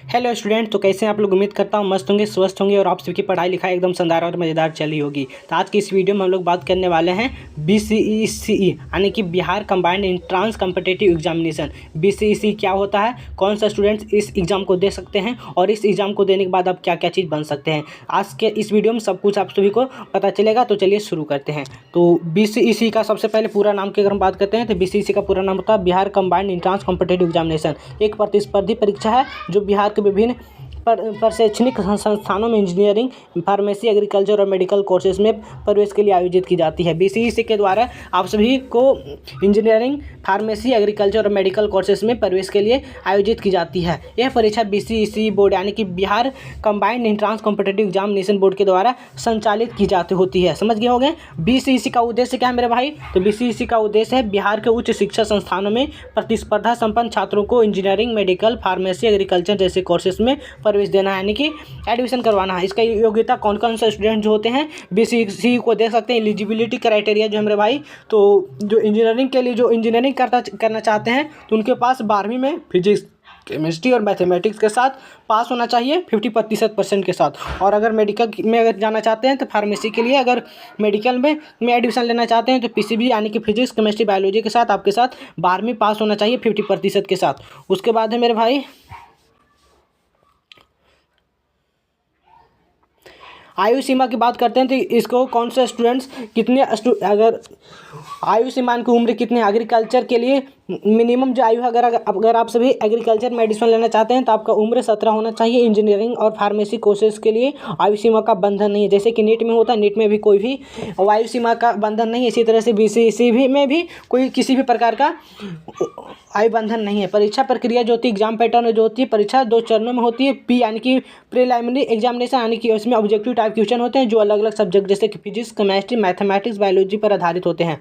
Hello student, तो कैसे हैं आप लोग। उम्मीद करता हूँ मस्त होंगे, स्वस्थ होंगे और आप सभी की पढ़ाई लिखाई एकदम शानदार और मज़ेदार चली होगी। तो आज की इस वीडियो में हम लोग बात करने वाले हैं BCECE यानी कि Bihar combined entrance competitive examination. BCECE क्या होता है, कौन सा स्टूडेंट्स इस एग्ज़ाम को दे सकते हैं और इस एग्ज़ाम को देने के बाद आप क्या क्या चीज़ बन सकते हैं। आज के इस वीडियो में सब कुछ आप सभी को पता चलेगा। तो चलिए शुरू करते हैं। तो BCECE का सबसे पहले पूरा नाम की अगर हम बात करते हैं तो BCECE का पूरा नाम होता है Bihar combined entrance competitive examination. एक प्रतिस्पर्धी परीक्षा है जो बिहार के विभिन्न शैक्षणिक संस्थानों में इंजीनियरिंग, फार्मेसी, एग्रीकल्चर और मेडिकल कोर्सेज में प्रवेश के लिए आयोजित की जाती है। BCECE के द्वारा आप सभी को इंजीनियरिंग, फार्मेसी, एग्रीकल्चर और मेडिकल कोर्सेज में प्रवेश के लिए आयोजित की जाती है। यह परीक्षा BCECE बोर्ड यानी कि Bihar combined entrance competitive examination board के द्वारा संचालित की जाती होती है। समझ गए होंगे। BCECE का उद्देश्य क्या है मेरे भाई। तो BCECE का उद्देश्य है बिहार के उच्च शिक्षा संस्थानों में प्रतिस्पर्धा संपन्न छात्रों को इंजीनियरिंग, मेडिकल, फार्मेसी, एग्रीकल्चर जैसे कोर्सेज में प्रवेश देना है यानी कि एडमिशन करवाना है। इसका योग्यता कौन कौन से स्टूडेंट जो होते हैं BCECE को दे सकते हैं। एलिजिबिलिटी क्राइटेरिया जो है मेरे भाई, तो जो इंजीनियरिंग के लिए जो इंजीनियरिंग करना चाहते हैं तो उनके पास 12वीं में फिजिक्स, केमिस्ट्री और मैथमेटिक्स के साथ पास होना चाहिए 50% के साथ। और अगर मेडिकल में अगर जाना चाहते हैं तो फार्मेसी के लिए अगर मेडिकल में एडमिशन लेना चाहते हैं तो PCB यानी कि फिजिक्स, केमिस्ट्री, बायोलॉजी के साथ आपके साथ 12वीं पास होना चाहिए 50% के साथ। उसके बाद है मेरे भाई आयु सीमा की बात करते हैं तो इसको कौन से स्टूडेंट्स कितने अगर आयु सीमा की उम्र कितने, एग्रीकल्चर के लिए मिनिमम जो आयु है अगर आप सभी एग्रीकल्चर में एडमिशन लेना चाहते हैं तो आपका उम्र 17 होना चाहिए। इंजीनियरिंग और फार्मेसी कोर्सेज के लिए आयु सीमा का बंधन नहीं है, जैसे कि नीट में होता है। नीट में भी कोई भी आयु सीमा का बंधन नहीं है। इसी तरह से BCECE में भी कोई किसी भी प्रकार का आयु बंधन नहीं है। परीक्षा प्रक्रिया जो होती है, एग्जाम पैटर्न जो होती है, परीक्षा 2 चरणों में होती है। P यानी कि प्रीलिमिनरी एग्जामिनेशन यानी कि उसमें ऑब्जेक्टिव टाइप क्वेश्चन होते हैं जो अलग अलग सब्जेक्ट जैसे कि फिजिक्स, केमिस्ट्री, मैथमेटिक्स, बायोलॉजी पर आधारित होते हैं।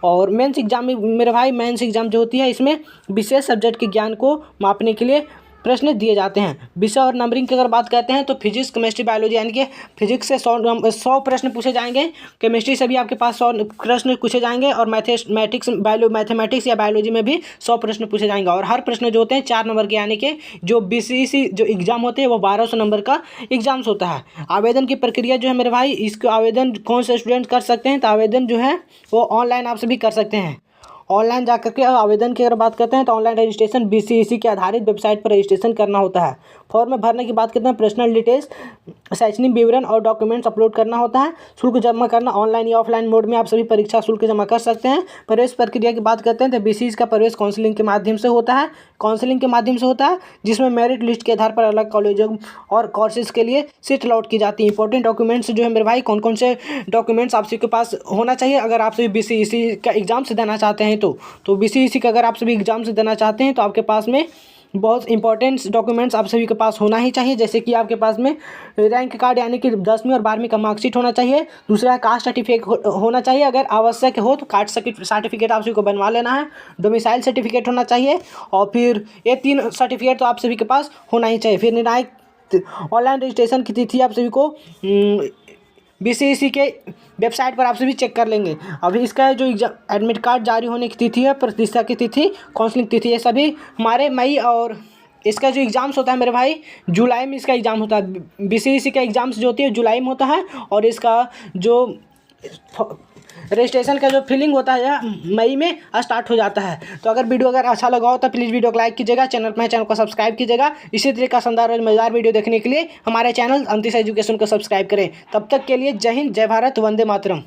और मेंस एग्जाम में मेरे भाई मेंस एग्जाम जो होती है इसमें विशेष सब्जेक्ट के ज्ञान को मापने के लिए प्रश्न दिए जाते हैं। विषय और नंबरिंग की अगर बात करते हैं तो फिजिक्स, केमिस्ट्री, बायोलॉजी यानी कि फिजिक्स से 100 प्रश्न पूछे जाएंगे। केमिस्ट्री से भी आपके पास 100 प्रश्न पूछे जाएंगे और मैथमेटिक्स या बायोलॉजी में भी 100 प्रश्न पूछे जाएंगे। और हर प्रश्न जो होते हैं 4 नंबर के यानी कि जो BCECE जो एग्जाम होते हैं वो 1200 नंबर का एग्जाम्स होता है। आवेदन की प्रक्रिया जो है मेरे भाई, इसको आवेदन कौन से स्टूडेंट कर सकते हैं तो आवेदन जो है वो ऑनलाइन आप सभी कर सकते हैं। ऑनलाइन जाकर के आवेदन की अगर बात करते हैं तो ऑनलाइन रजिस्ट्रेशन BCECE के आधारित वेबसाइट पर रजिस्ट्रेशन करना होता है। फॉर्म भरने की बात करते हैं, पर्सनल डिटेल्स, शैक्षणिक विवरण और डॉक्यूमेंट्स अपलोड करना होता है। शुल्क जमा करना ऑनलाइन या ऑफलाइन मोड में आप सभी परीक्षा शुल्क जमा कर सकते हैं। प्रवेश प्रक्रिया की बात करते हैं तो BCECE का प्रवेश काउंसलिंग के माध्यम से होता है। जिसमें मेरिट लिस्ट के आधार पर अलग कॉलेजों और कोर्सेज के लिए सीट अलॉट की जाती है। इंपॉर्टेंट डॉक्यूमेंट्स जो है मेरे भाई, कौन कौन से डॉक्यूमेंट्स आप सभी के पास होना चाहिए अगर आप सभी BCECE का एग्जाम से देना चाहते हैं तो BCECE का अगर आप सभी एग्जाम से देना चाहते हैं तो आपके पास में बहुत इंपॉर्टेंट डॉक्यूमेंट्स आप सभी के पास होना ही चाहिए। जैसे कि आपके पास में रैंक कार्ड यानी कि 10वीं और 12वीं का मार्कशीट होना चाहिए। दूसरा कास्ट सर्टिफिकेट होना चाहिए, अगर आवश्यक हो तो कास्ट सर्टिफिकेट आप सभी को बनवा लेना है। डोमिसाइल सर्टिफिकेट होना चाहिए और फिर ये 3 सर्टिफिकेट तो आप सभी के पास होना ही चाहिए। फिर निर्णायक ऑनलाइन रजिस्ट्रेशन की तिथि आप सभी को BCECE के वेबसाइट पर आप सभी चेक कर लेंगे। अभी इसका जो एडमिट कार्ड जारी होने की तिथि है, प्रतिष्ठा की तिथि, काउंसलिंग तिथि, ये सभी हमारे मई और इसका जो एग्ज़ाम्स होता है मेरे भाई जुलाई में इसका एग्ज़ाम होता है। BCECE का एग्ज़ाम्स जो होती है जुलाई में होता है और इसका जो रजिस्ट्रेशन का जो फिलिंग होता है मई में स्टार्ट हो जाता है। तो अगर वीडियो अच्छा लगा हो तो प्लीज़ वीडियो को लाइक कीजिएगा, चैनल को सब्सक्राइब कीजिएगा। इसी तरह का शानदार और मज़ेदार वीडियो देखने के लिए हमारे चैनल अंतिश एजुकेशन को सब्सक्राइब करें। तब तक के लिए जय हिंद, जय भारत, वंदे मातरम।